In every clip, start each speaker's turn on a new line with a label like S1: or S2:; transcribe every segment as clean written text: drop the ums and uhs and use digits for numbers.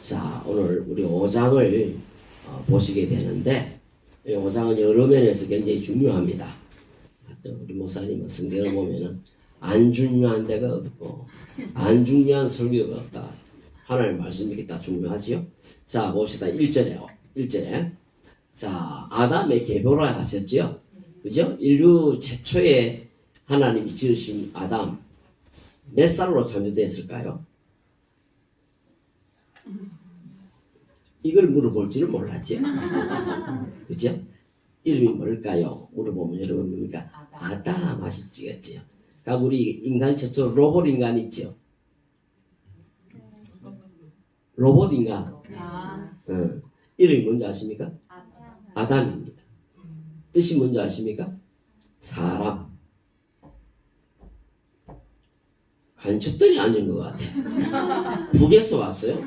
S1: 자, 오늘 우리 5장을 보시게 되는데, 이 5장은 여러 면에서 굉장히 중요합니다. 또 우리 목사님은 성경을 보면은 안 중요한 데가 없고 안 중요한 설교가 없다. 하나님 말씀이 다 중요하지요. 자, 봅시다. 1절에 자, 아담의 계보라 하셨죠. 그죠? 인류 최초의 하나님이 지으신 아담 몇 살로 창조되었을까요? 이걸 물어볼지는 몰랐죠. 그죠? 이름이 뭘까요? 물어보면 여러분 뭡니까? 아담 하시지겠죠. 그러니까 우리 인간 최초 로봇 인간 있죠. 로봇 인간. 이름이 뭔지 아십니까? 아담입니다. 뜻이 뭔지 아십니까? 사람. 간첩들이 앉은 것 같아. 북에서 왔어요.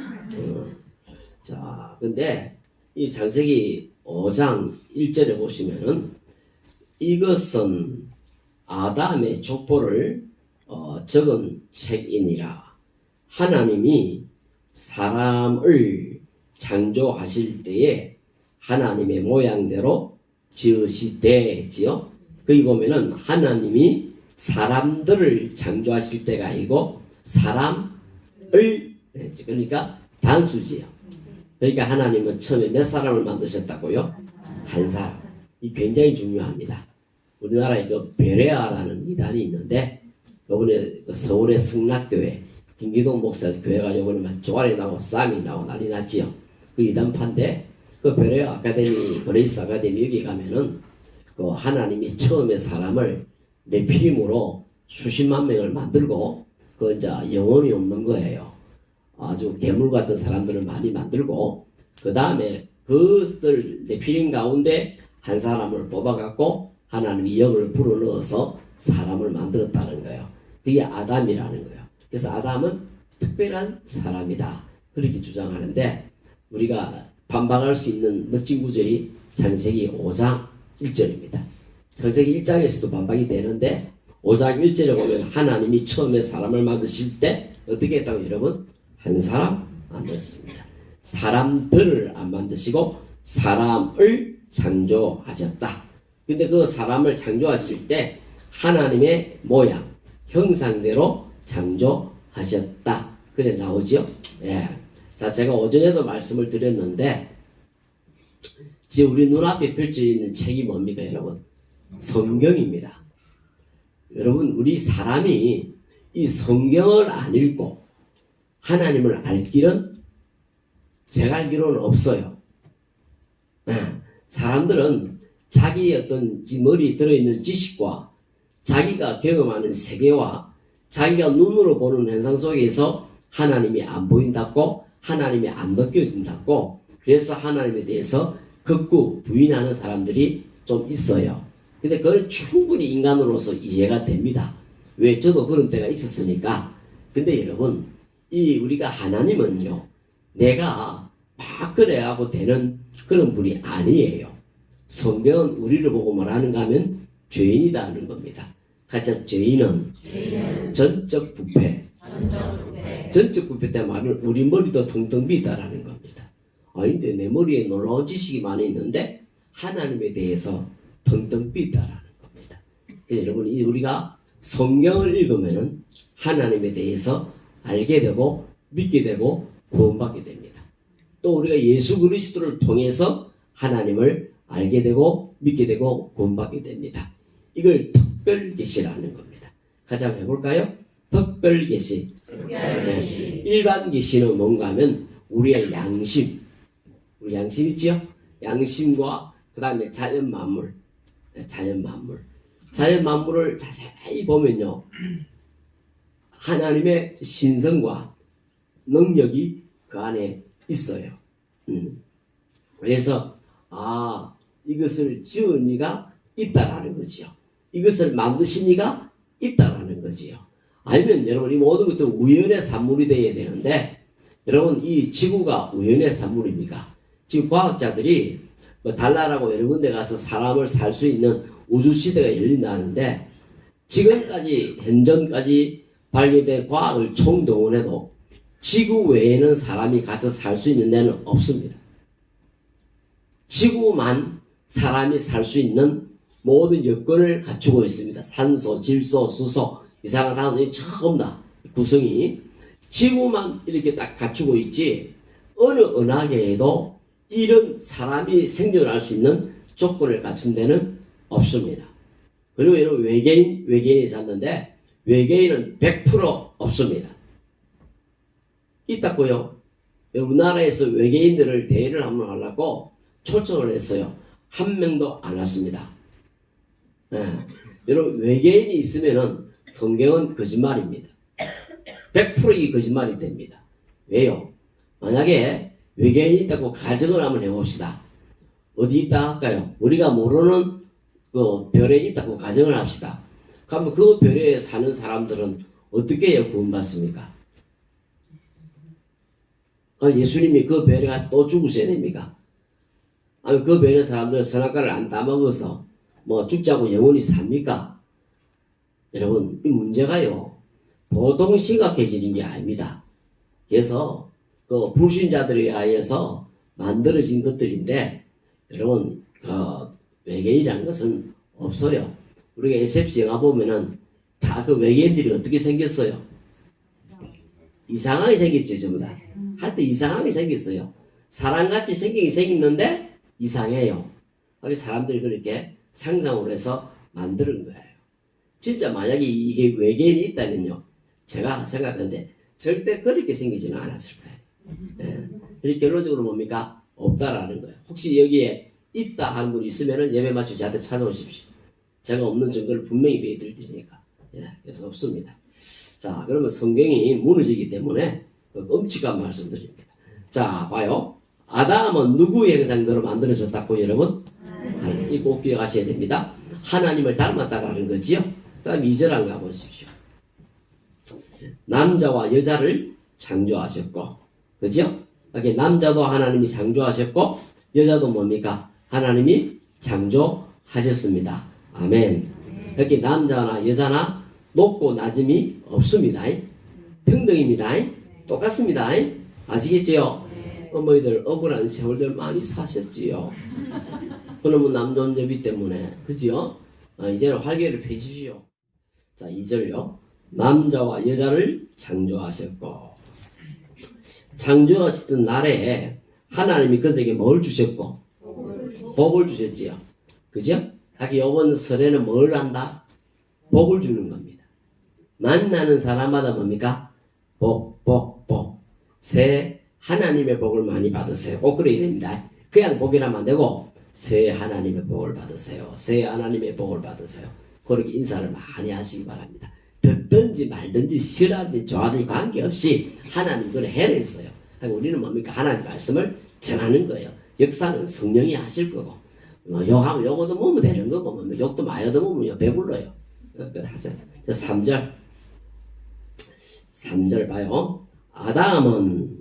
S1: 자, 근데 이 창세기 5장 1절에 보시면은 이것은 아담의 족보를 적은 책이니라. 하나님이 사람을 창조하실 때에 하나님의 모양대로 지으시되 지요. 거기 보면은 하나님이 사람들을 창조하실 때가 아니고 사람을, 그러니까 단수지요. 그러니까 하나님은 처음에 몇 사람을 만드셨다고요? 한 사람. 이 굉장히 중요합니다. 우리나라에 그 베레아라는 이단이 있는데, 요번에 서울의 성락교회 김기동 목사 교회가 요번에 막 쪼가리 나고 싸움이 나고 난리 났지요. 그 이단파인데, 그 베레아 아카데미, 그레이스 아카데미 여기 가면은 그 하나님이 처음에 사람을 네피림으로 수십만 명을 만들고 그 이제 영혼이 없는 거예요. 아주 괴물 같은 사람들을 많이 만들고 그 다음에 그들 네피림 가운데 한 사람을 뽑아갖고 하나님이 영을 불어넣어서 사람을 만들었다는 거예요. 그게 아담이라는 거예요. 그래서 아담은 특별한 사람이다. 그렇게 주장하는데 우리가 반박할 수 있는 멋진 구절이 창세기 5장 1절입니다. 창세기 1장에서도 반박이 되는데 5장 1절에 보면 하나님이 처음에 사람을 만드실 때 어떻게 했다고 여러분? 한 사람 만들었습니다. 사람들을 안 만드시고 사람을 창조하셨다. 근데 그 사람을 창조하실 때 하나님의 모양, 형상대로 창조하셨다. 그래 나오죠? 예. 자, 제가 오전에도 말씀을 드렸는데 지금 우리 눈앞에 펼쳐져 있는 책이 뭡니까 여러분? 성경입니다. 여러분 우리 사람이 이 성경을 안 읽고 하나님을 알 길은 제가 알기로는 없어요. 사람들은 자기의 어떤 머리에 들어있는 지식과 자기가 경험하는 세계와 자기가 눈으로 보는 현상 속에서 하나님이 안 보인다고 하나님이 안 느껴진다고 그래서 하나님에 대해서 극구 부인하는 사람들이 좀 있어요. 근데 그건 충분히 인간으로서 이해가 됩니다. 왜? 저도 그런 때가 있었으니까. 근데 여러분 이 우리가 하나님은요 내가 막 그래하고 되는 그런 분이 아니에요. 성경은 우리를 보고 뭐라는가 하면 죄인이다 하는 겁니다. 가장 죄인은 전적 부패. 전적 부패 때 말은 우리 머리도 텅텅 비다라는 겁니다. 아닌데 내 머리에 놀라운 지식이 많이 있는데 하나님에 대해서 텅텅 비다라는 겁니다. 그래서 여러분 우리가 성경을 읽으면은 하나님에 대해서 알게 되고 믿게 되고 구원받게 됩니다. 또 우리가 예수 그리스도를 통해서 하나님을 알게 되고 믿게 되고 구원받게 됩니다. 이걸 특별계시라는 겁니다. 같이 한번 해볼까요? 특별계시. 네. 일반 계시는 뭔가 하면 우리의 양심. 우리 양심 있지요? 양심과 그 다음에 자연 만물. 자연 만물. 자연 만물을 자세히 보면요. 하나님의 신성과 능력이 그 안에 있어요. 그래서 이것을 지은 이가 있다라는 거지요. 이것을 만드신 이가 있다라는 거지요. 아니면 여러분 이 모든 것도 우연의 산물이 되어야 되는데 여러분 이 지구가 우연의 산물입니까? 지금 과학자들이 뭐 달나라고 여러 군데 가서 사람을 살 수 있는 우주시대가 열린다는데 지금까지 현존까지 발견된 과학을 총동원해도 지구 외에는 사람이 가서 살 수 있는 데는 없습니다. 지구만 사람이 살 수 있는 모든 여건을 갖추고 있습니다. 산소, 질소, 수소, 이산화탄소 전부 다 구성이 지구만 이렇게 딱 갖추고 있지 어느 은하계에도 이런 사람이 생존할 수 있는 조건을 갖춘 데는 없습니다. 그리고 여러분 외계인이 샀는데 외계인은 100% 없습니다. 있다고요. 우리나라에서 외계인들을 대회를 한번 하려고 초청을 했어요. 한 명도 안 왔습니다. 네. 여러분 외계인이 있으면은 성경은 거짓말입니다. 100% 이 거짓말이 됩니다. 왜요? 만약에 외계인이 있다고 가정을 한번 해봅시다. 어디 있다 할까요? 우리가 모르는 그 별에 있다고 가정을 합시다. 그러면 그 별에 사는 사람들은 어떻게 해요? 구원받습니까? 예수님이 그 별에 가서 또 죽으셔야 됩니까? 아니 그 별의 사람들은 선악과를 안 따먹어서 뭐 죽지 않고 영원히 삽니까? 여러분 이 문제가요 보통 심각해지는 게 아닙니다. 그래서 그 불신자들에 의해서 만들어진 것들인데 여러분 외계인이라는 것은 없어요. 우리가 SF 영화 보면은 다 그 외계인들이 어떻게 생겼어요? 이상하게 생겼죠 전부 다. 하여튼 이상하게 생겼어요. 사람같이 생기긴 생겼는데 이상해요. 사람들이 그렇게 상상을 해서 만드는 거예요. 진짜 만약에 이게 외계인이 있다면요. 제가 생각하는데 절대 그렇게 생기지는 않았을 거예요. 예. 결론적으로 뭡니까? 없다라는 거예요. 혹시 여기에 있다 하는 분이 있으면은 예배 마치고 저한테 찾아오십시오. 제가 없는 증거를 분명히 보여드릴 테니까. 예, 그래서 없습니다. 자, 그러면 성경이 무너지기 때문에 엄칙한 말씀드립니다. 자, 봐요. 아담은 누구의 형상대로 만들어졌다고 여러분? 이 꼭 기억하셔야 됩니다. 하나님을 닮았다라는 거지요. 그 다음 2절 한번 가보십시오. 남자와 여자를 창조하셨고, 그죠? 여기 남자도 하나님이 창조하셨고, 여자도 뭡니까? 하나님이 창조하셨습니다. 아멘. 여기 남자나 여자나 높고 낮음이 없습니다. 평등입니다. 똑같습니다. 아시겠지요? 어머니들 억울한 세월들 많이 사셨지요. 그러면 남존여비 때문에 그지요? 이제는 활개를 펴십시오. 자 2절요. 남자와 여자를 창조하셨고 창조하시던 날에 하나님이 그들에게 뭘 주셨고 복을 주셨지요. 그죠? 자기 이번 설에는 뭘 한다? 복을 주는 겁니다. 만나는 사람마다 뭡니까? 복. 새 하나님의 복을 많이 받으세요. 꼭 그래야 됩니다. 그냥 복이라면 안 되고 새 하나님의 복을 받으세요. 새 하나님의 복을 받으세요. 그렇게 인사를 많이 하시기 바랍니다. 듣든지 말든지 싫어하든지 좋아하든지 관계없이 하나님 그걸 해냈어요. 우리는 뭡니까? 하나님 말씀을 전하는 거예요. 역사는 성령이 하실 거고 욕하면 욕도 먹으면 되는 거고 뭐 욕도 많이 얻어먹으면 배불러요. 그걸 하세요. 3절 봐요. 아담은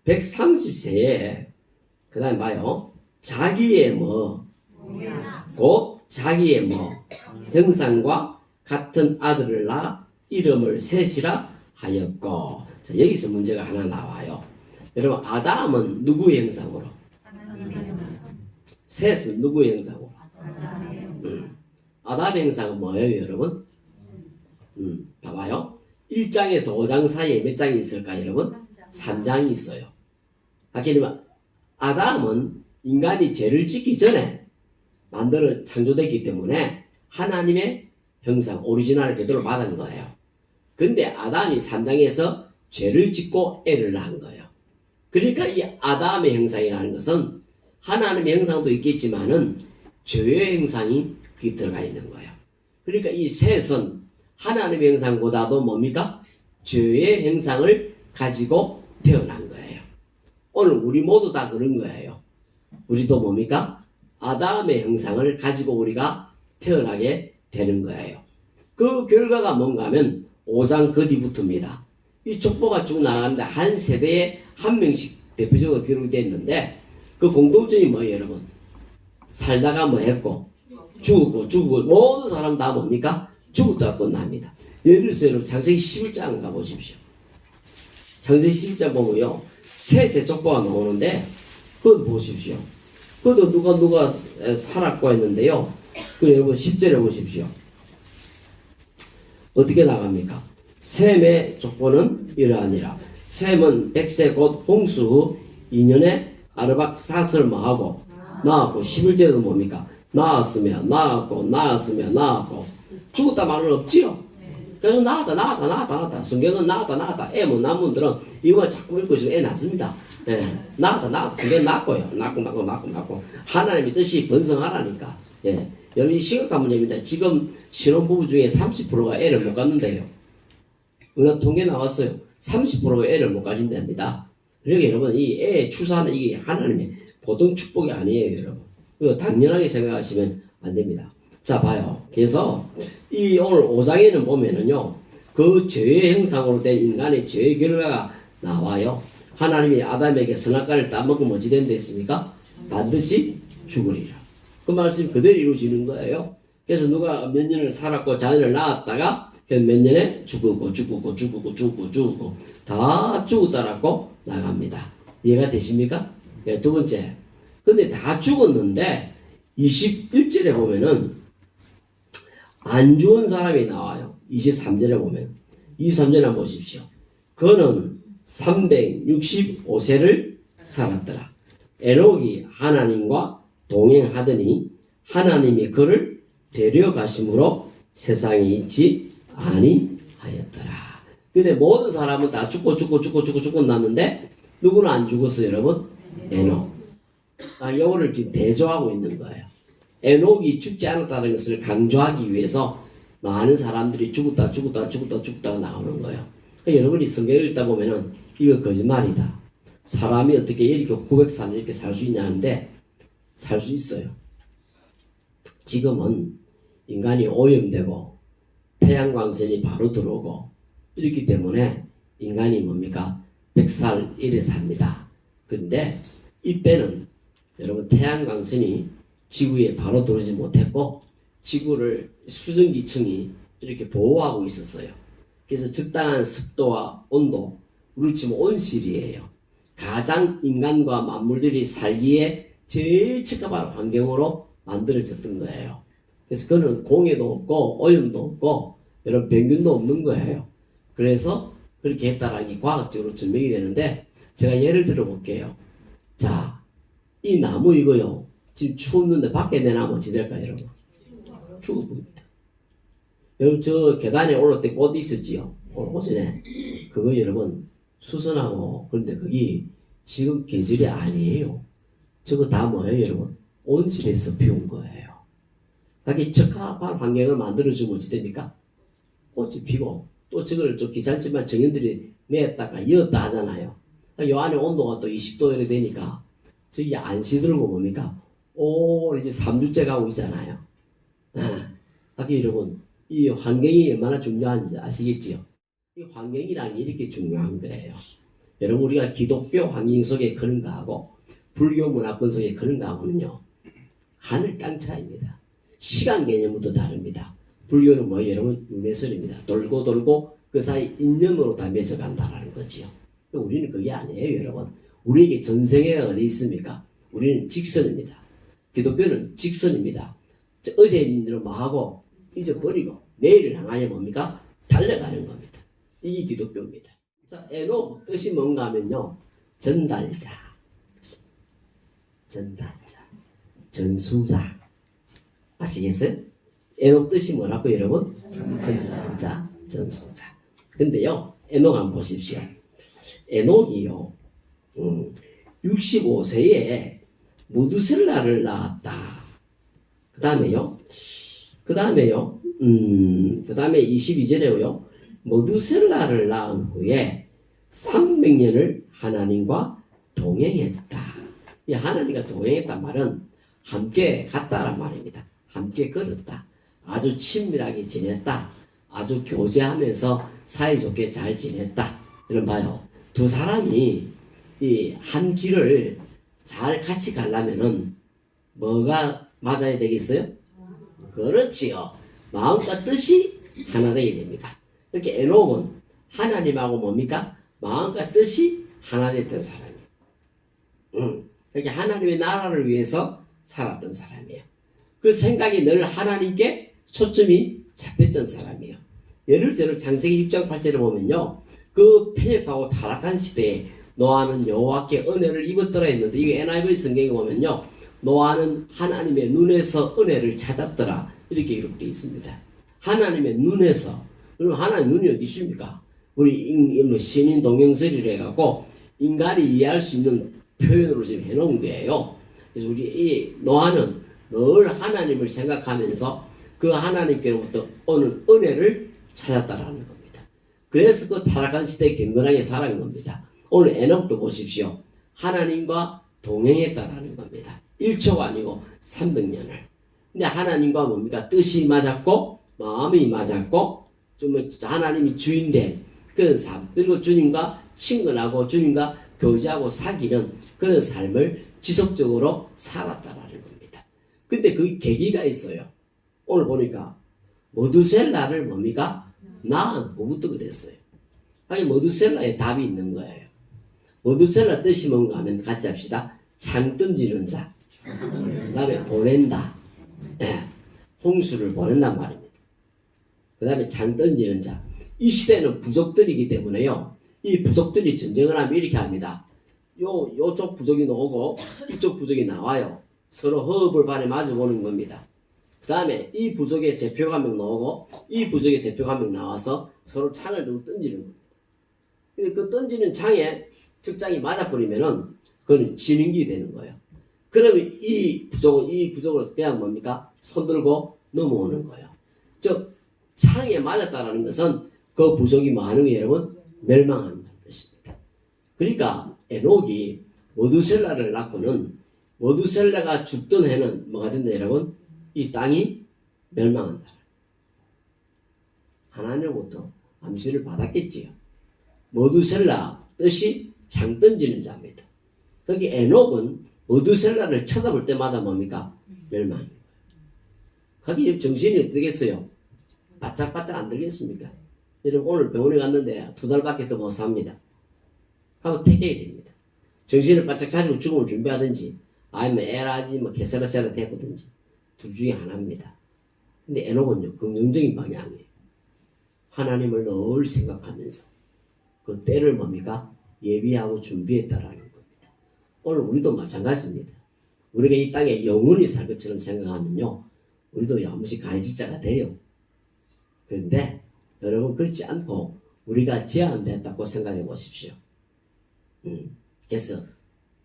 S1: 130세에 그 다음에 봐요. 자기의 곧 자기의 형상과 같은 아들을 낳아 이름을 셋이라 하였고. 자, 여기서 문제가 하나 나와요. 여러분 아담은 누구의 형상으로? 셋은 누구의 형상으로? 아담의 형상은 뭐예요 여러분? 봐봐요. 1장에서 5장 사이에 몇 장이 있을까요 여러분? 3장이 있어요. 그러니까 아담은 인간이 죄를 짓기 전에 창조됐기 때문에 하나님의 형상 오리지널 그대로 받은 거예요. 근데 아담이 3장에서 죄를 짓고 애를 낳은 거예요. 그러니까 이 아담의 형상이라는 것은 하나님의 형상도 있겠지만은 죄의 형상이 거기 들어가 있는 거예요. 그러니까 이 셋은 하나님의 형상보다도 뭡니까? 죄의 형상을 가지고 태어난 거예요. 오늘 우리 모두 다 그런 거예요. 우리도 뭡니까? 아담의 형상을 가지고 우리가 태어나게 되는 거예요. 그 결과가 뭔가 하면 5장 그 뒤부터입니다. 이 족보가 쭉 나가는데 한 세대에 한 명씩 대표적으로 기록이 됐는데 그 공통점이 뭐예요 여러분? 살다가 뭐 했고 죽었고 모든 사람 다 뭡니까? 죽었다가 끝납니다. 예를 들어서 여러분 창세기 11장 가보십시오. 창세기 11장 보면요. 셋의 족보가 나오는데, 그건 보십시오. 그것도 누가 살았고 했는데요. 그 여러분 10절에 보십시오. 어떻게 나갑니까? 셈의 족보는 이러하니라. 셈은 100세 곧 홍수 후 2년에 아르박사스를 망하고 낳았고 11절에도 뭡니까? 낳았고 죽었다 말은 없지요. 그래서 낳았다. 성경은 낳았다. 애 못 낳은 분들은 이거 자꾸 읽고 있으면 애 낳습니다. 예, 낳았다. 성경 낳고요. 낳고. 하나님의 뜻이 번성하라니까. 예, 여러분이 심각한 문제입니다. 지금 신혼부부 중에 30%가 애를 못 갖는데요. 어느 통계 나왔어요. 30%가 애를 못 가진답니다. 그러니까 여러분, 이 애 출산은 이게 하나님의 보통 축복이 아니에요, 여러분. 이거 당연하게 생각하시면 안 됩니다. 자, 봐요. 그래서 이 오늘 5장에는 보면은요, 그 죄의 형상으로 된 인간의 죄의 결과가 나와요. 하나님이 아담에게 선악과를 따먹으면 어찌 된다 했습니까? 반드시 죽으리라. 그 말씀이 그대로 이루어지는 거예요. 그래서 누가 몇 년을 살았고 자녀를 낳았다가 몇 년에 죽고 다 죽었다라고 나갑니다. 이해가 되십니까? 네, 두 번째. 근데 다 죽었는데 21절에 보면은 안 죽은 사람이 나와요. 23절에 보면. 23절에 한번 보십시오. 그는 365세를 살았더라. 에녹이 하나님과 동행하더니 하나님이 그를 데려가심으로 세상에 있지 아니하였더라. 근데 모든 사람은 다 죽고 났는데 누구는 안 죽었어요, 여러분? 에녹. 이거를 지금 대조하고 있는 거예요. 에녹이 죽지 않았다는 것을 강조하기 위해서 많은 사람들이 죽었다 나오는 거예요. 그러니까 여러분이 성경을 읽다 보면은 이거 거짓말이다. 사람이 어떻게 이렇게 900살 이렇게 살 수 있냐는데 살 수 있어요. 지금은 인간이 오염되고 태양광선이 바로 들어오고 이렇기 때문에 인간이 뭡니까? 100살 이래 삽니다. 그런데 이때는 여러분 태양광선이 지구에 바로 들어오지 못했고 지구를 수증기층이 이렇게 보호하고 있었어요. 그래서 적당한 습도와 온도, 우리 지금 온실이에요. 가장 인간과 만물들이 살기에 제일 적합한 환경으로 만들어졌던 거예요. 그래서 그는 공해도 없고 오염도 없고 여러분 병균도 없는 거예요. 그래서 그렇게 했다라는 게 과학적으로 증명이 되는데 제가 예를 들어 볼게요. 자, 이 나무 이거요. 지금 추웠는데 밖에 내놔면 어찌 될까요, 여러분? 죽어버립니다. 여러분 저 계단에 올라올 때 꽃 있었지요? 오늘 오전에. 그거 여러분 수선하고 그런데 거기 지금 계절이 아니에요. 저거 다 뭐예요, 여러분? 온실에서 피운 거예요. 그게 적합한 환경을 만들어주면 어찌 됩니까? 꽃이 피고 또 저걸 좀 귀찮지만 정인들이 내었다가 이었다 하잖아요. 요 안에 온도가 또 20도 이래 되니까 저기 안 시들고 뭡니까? 이제 3주째 가고 있잖아요. 하기 여러분 이 환경이 얼마나 중요한지 아시겠지요? 이 환경이란 게 이렇게 중요한 거예요. 여러분 우리가 기독교 환경 속에 그런가 하고 불교 문화권 속에 그런가 하고는요. 하늘 땅 차이입니다. 시간 개념부터 다릅니다. 불교는 뭐예요? 여러분 윤회설입니다. 돌고 그 사이 인연으로 다 맺어간다라는 거지요. 우리는 그게 아니에요, 여러분. 우리에게 전생애가 어디 있습니까? 우리는 직선입니다. 기독교는 직선입니다. 어제 있는 대로 하고 잊어버리고 내일을 향하여 뭡니까? 달려가는 겁니다. 이게 기독교입니다. 자, 에녹 뜻이 뭔가 하면요. 전달자, 전수자. 아시겠어요? 에녹 뜻이 뭐라고 여러분? 전달자, 전수자. 근데요, 에녹 한번 보십시오. 에녹이요, 65세에 무두셀라를 낳았다. 그 다음에 22절에요. 무두셀라를 낳은 후에 300년을 하나님과 동행했다. 이 하나님과 동행했단 말은 함께 갔다란 말입니다. 함께 걸었다. 아주 친밀하게 지냈다. 아주 교제하면서 사이좋게 잘 지냈다. 이런 봐요. 두 사람이 이 한 길을 잘 같이 가려면은 뭐가 맞아야 되겠어요? 그렇지요. 마음과 뜻이 하나 되게 됩니다. 이렇게 에녹은 하나님하고 뭡니까? 마음과 뜻이 하나 됐던 사람이에요. 그렇게 하나님의 나라를 위해서 살았던 사람이에요. 그 생각이 늘 하나님께 초점이 잡혔던 사람이에요. 예를 들어 창세기 6장 8절을 보면요. 그 패역하고 타락한 시대에 노아는 여호와께 은혜를 입었더라 했는데 이게 NIV 성경에 보면요. 노아는 하나님의 눈에서 은혜를 찾았더라 이렇게 기록되어 있습니다. 하나님의 눈에서. 그럼 하나님 눈이 어디 있습니까? 우리 신인 동영설이라 해갖고 인간이 이해할 수 있는 표현으로 지금 해놓은 거예요. 그래서 우리 이 노아는 늘 하나님을 생각하면서 그 하나님께로부터 오는 은혜를 찾았다라는 겁니다. 그래서 그 타락한 시대에 경건하게 살아간 겁니다. 오늘 에녹도 보십시오. 하나님과 동행했다라는 겁니다. 1초가 아니고 300년을. 근데 하나님과 뭡니까? 뜻이 맞았고 마음이 맞았고 좀 하나님이 주인된 그런 삶, 그리고 주님과 친근하고 주님과 교제하고 사귀는 그런 삶을 지속적으로 살았다라는 겁니다. 근데 그 계기가 있어요. 오늘 보니까 머두셀라를 뭡니까? 낳은 부부터 그랬어요. 아니 머두셀라에 답이 있는 거예요. 머두셀라 뜻이 뭔가 하면 같이 합시다. 창 던지는 자. 그 다음에 보낸다. 예, 홍수를 보낸단 말입니다. 그 다음에 창 던지는 자. 이 시대는 부족들이기 때문에요. 이 부족들이 전쟁을 하면 이렇게 합니다. 요쪽 부족이 나오고 이쪽 부족이 나와요. 서로 허업을 발에 마주보는 겁니다. 그 다음에 이 부족의 대표가 한 명 나오고 이 부족의 대표가 한 명 나와서 서로 창을 들고 던지는 겁니다. 근데 그 던지는 창에 적장이 맞아버리면은 그건 진인기 되는 거예요. 그러면 이 부족을 그냥 뭡니까? 손들고 넘어오는 거예요. 즉 창에 맞았다라는 것은 그 부족이 많은 게 여러분 멸망한다는 뜻입니다. 그러니까 에녹이 머두셀라를 낳고는 머두셀라가 죽던 해는 뭐가 된다 여러분? 이 땅이 멸망한다. 하나님으로부터 암시를 받았겠지요. 머두셀라 뜻이 창 던지는 자입니다. 거기 에녹은 머두셀라를 쳐다볼 때마다 뭡니까? 멸망인 거예요. 거기 정신이 어떻게 되겠어요? 바짝바짝 안 들겠습니까? 여러분 오늘 병원에 갔는데 2달밖에 더 못 삽니다. 하고 택해야 됩니다. 정신을 바짝 차리고 죽음을 준비하든지 아니면 에라지 뭐 게세라세라 되거든지 둘 중에 하나입니다. 근데 에녹은요 긍정적인 방향이에요. 하나님을 늘 생각하면서 그 때를 뭡니까? 예비하고 준비했다라는 겁니다. 오늘 우리도 마찬가지입니다. 우리가 이 땅에 영원히 살 것처럼 생각하면요 우리도 야무지 가해질자가 돼요. 그런데 여러분 그렇지 않고 우리가 제한됐다고 생각해 보십시오. 그래서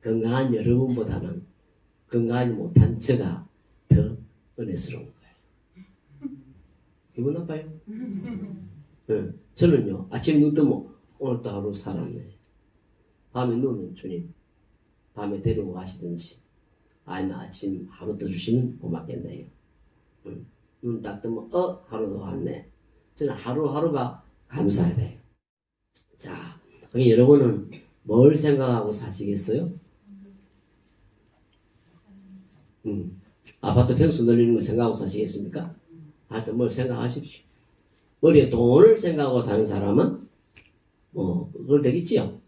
S1: 건강한 여러분보다는 건강하지 못한 저가 더 은혜스러운 거예요. 기분 나빠요? 저는요 아침 눈 뜨면 오늘도 하루 살았네. 밤에 누우면 주님 밤에 데리고 가시든지 아니면 아침 하루 더 주시면 고맙겠네요. 눈 딱 뜨면 하루 더 왔네. 저는 하루하루가 감사해야 돼요. 자, 여러분은 뭘 생각하고 사시겠어요? 아파트 평수 늘리는 거 생각하고 사시겠습니까? 하여튼 뭘 생각하십시오. 머리에 돈을 생각하고 사는 사람은 그걸 되겠지요.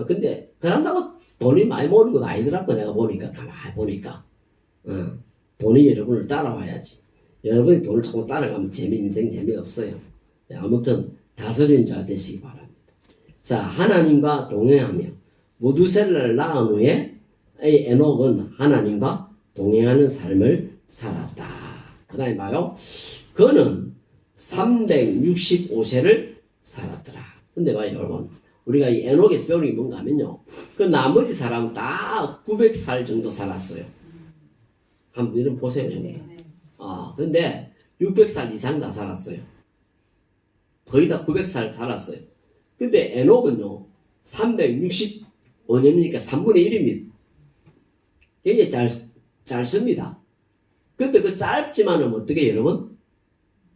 S1: 근데 그런다고 돈이 많이 모는 건 아니더라고. 내가 보니까 가만히 보니까 돈이 여러분을 따라와야지. 여러분이 돈을 자꾸 따라가면 인생 재미가 없어요. 아무튼 다스리는 자 되시기 바랍니다. 자, 하나님과 동행하며 머두셀라를 낳은 후에 이 에녹은 하나님과 동행하는 삶을 살았다. 그 다음에 봐요. 그는 365세를 살았더라. 근데 봐요, 여러분. 우리가 이 에녹에서 배우는 게 뭔가 하면요. 그 나머지 사람은 다 900살 정도 살았어요. 한번 이런 보세요. 근데 600살 이상 다 살았어요. 거의 다 900살 살았어요. 근데 에녹은요, 365년이니까 3분의 1입니다. 굉장히 잘 씁니다. 근데 그 짧지만은 어떻게 여러분?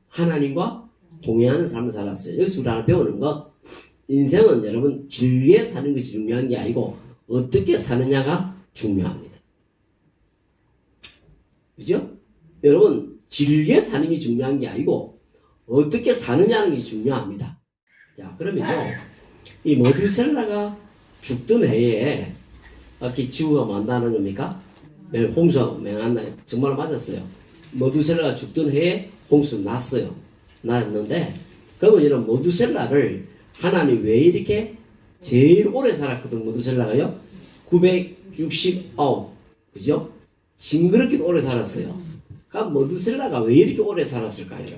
S1: 하나님과 동행하는 삶을 살았어요. 여기서 우리 하나 배우는 것, 인생은 여러분 길게 사는 것이 중요한 게 아니고 어떻게 사느냐가 중요합니다. 그죠? 여러분 길게 사는 게 중요한 게 아니고 어떻게 사느냐는 게 중요합니다. 자, 그러면요 이 모두셀라가 죽던 해에 이렇게 지구가 만다는 겁니까? 홍수 맹한다. 정말 맞았어요. 모두셀라가 죽던 해에 홍수 났어요. 났는데 그러면 이런 모두셀라를 하나님 왜 이렇게 제일 오래 살았거든. 모두셀라가요 969 그죠? 징그럽게 오래 살았어요. 그럼 모두셀라가 왜 이렇게 오래 살았을까요?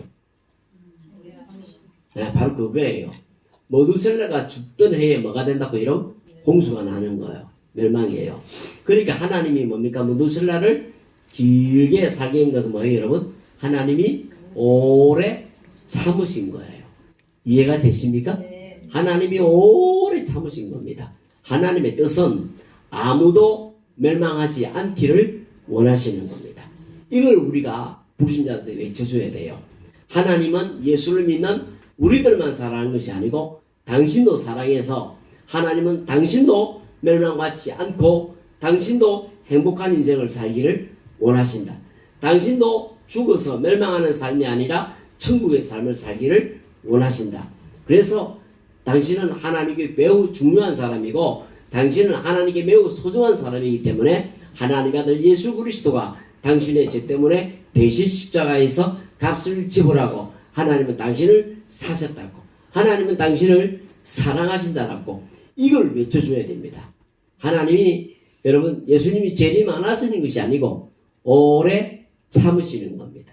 S1: 네, 바로 그거예요. 모두셀라가 죽던 해에 뭐가 된다고 이런 홍수가 나는 거예요. 멸망이에요. 그러니까 하나님이 뭡니까? 모두셀라를 길게 살게 한 것은 뭐예요, 여러분? 하나님이 오래 참으신 거예요. 이해가 되십니까?
S2: 네.
S1: 하나님이 오래 참으신 겁니다. 하나님의 뜻은 아무도 멸망하지 않기를 원하시는 겁니다. 이걸 우리가 불신자들 외쳐줘야 돼요. 하나님은 예수를 믿는 우리들만 사랑하는 것이 아니고 당신도 사랑해서 하나님은 당신도 멸망받지 않고 당신도 행복한 인생을 살기를 원하신다. 당신도 죽어서 멸망하는 삶이 아니라 천국의 삶을 살기를 원하신다. 그래서 당신은 하나님께 매우 중요한 사람이고 당신은 하나님께 매우 소중한 사람이기 때문에 하나님의 아들 예수 그리스도가 당신의 죄 때문에 대신 십자가에서 값을 지불하고 하나님은 당신을 사셨다고 하나님은 당신을 사랑하신다라고 이걸 외쳐줘야 됩니다. 하나님이 여러분 예수님이 죄이 많아서는 것이 아니고 오래 참으시는 겁니다.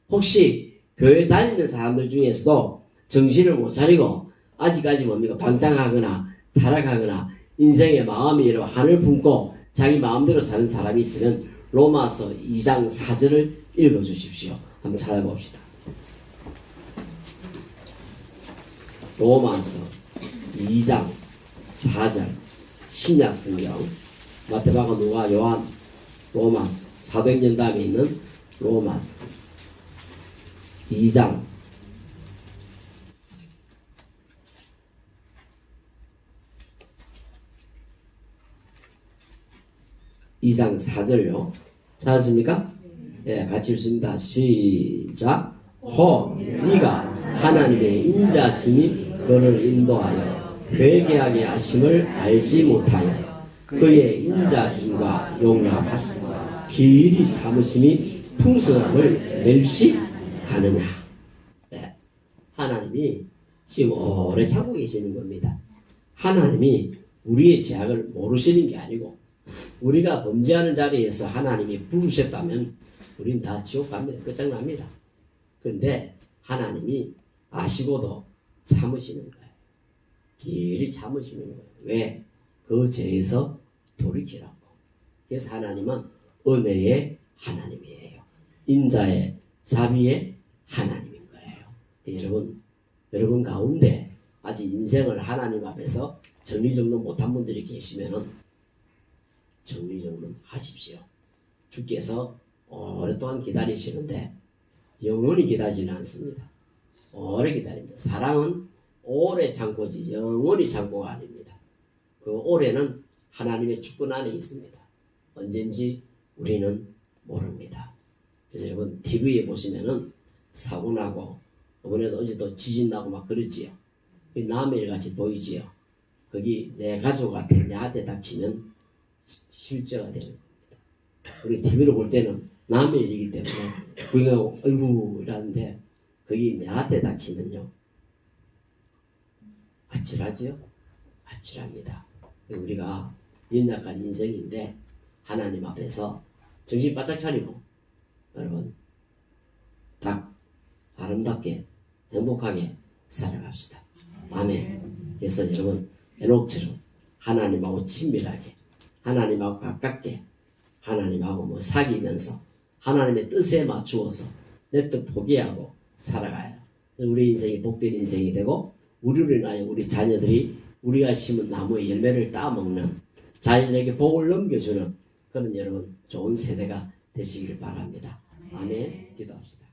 S1: 혹시 교회 다니는 사람들 중에서도 정신을 못 차리고 아직까지 뭡니까 방탕하거나 타락하거나 인생의 마음이 여러 한을 품고 자기 마음대로 사는 사람이 있으면 로마서 2장 4절을 읽어주십시오. 한번 찾아봅시다. 로마서 2장 4절 신약성경 마태마가 누가 요한 로마서 사도행전 다음에 있는 로마서 2장 4절요. 찾았습니까? 예, 같이 읽습니다. 시작. 네가 하나님의 인자심이 그를 인도하여 회개하게 하심을 알지 못하여 그의 인자심과 용납하심과 길이 참으심이 풍성함을 멸시하느냐. 네. 하나님이 지금 오래 참고 계시는 겁니다. 하나님이 우리의 죄악을 모르시는 게 아니고 우리가 범죄하는 자리에서 하나님이 부르셨다면 우린 다 지옥 갑니다. 끝장납니다. 그런데 하나님이 아시고도 참으시는 거예요. 길이 참으시는 거예요. 왜? 그 죄에서 돌이키라고. 그래서 하나님은 은혜의 하나님이에요. 인자의 자비의 하나님인 거예요. 여러분 가운데 아직 인생을 하나님 앞에서 정리정돈 못한 분들이 계시면은 정리정돈 하십시오. 주께서 오랫동안 기다리시는데 영원히 기다리지는 않습니다. 오래 기다립니다. 사랑은 오래 참고지 영원히 참고가 아닙니다. 그 오래는 하나님의 주권 안에 있습니다. 언젠지 우리는 모릅니다. 그래서 여러분 TV에 보시면은 사고 나고 이번에도 어제도 지진 나고 막 그러지요. 남의 일 같이 보이지요. 거기 내 가족한테 내한테 닥치면 실제가 되는 겁니다. 우리 TV로 볼 때는 남의 일이기 때문에 구경하고 어이구 이러는데 거기 내한테 닥치면요 아찔하지요? 아찔합니다. 우리가 연약한 인생인데 하나님 앞에서 정신 바짝 차리고 여러분 딱 아름답게 행복하게 살아갑시다. 아멘. 그래서 여러분 에녹처럼 하나님하고 친밀하게 하나님하고 가깝게 하나님하고 사귀면서 하나님의 뜻에 맞추어서 내 뜻 포기하고 살아가요. 우리 인생이 복된 인생이 되고 우리를 인하여 우리 자녀들이 우리가 심은 나무의 열매를 따먹는 자녀들에게 복을 넘겨주는 그런 여러분 좋은 세대가 되시기를 바랍니다. 아멘. 기도합시다.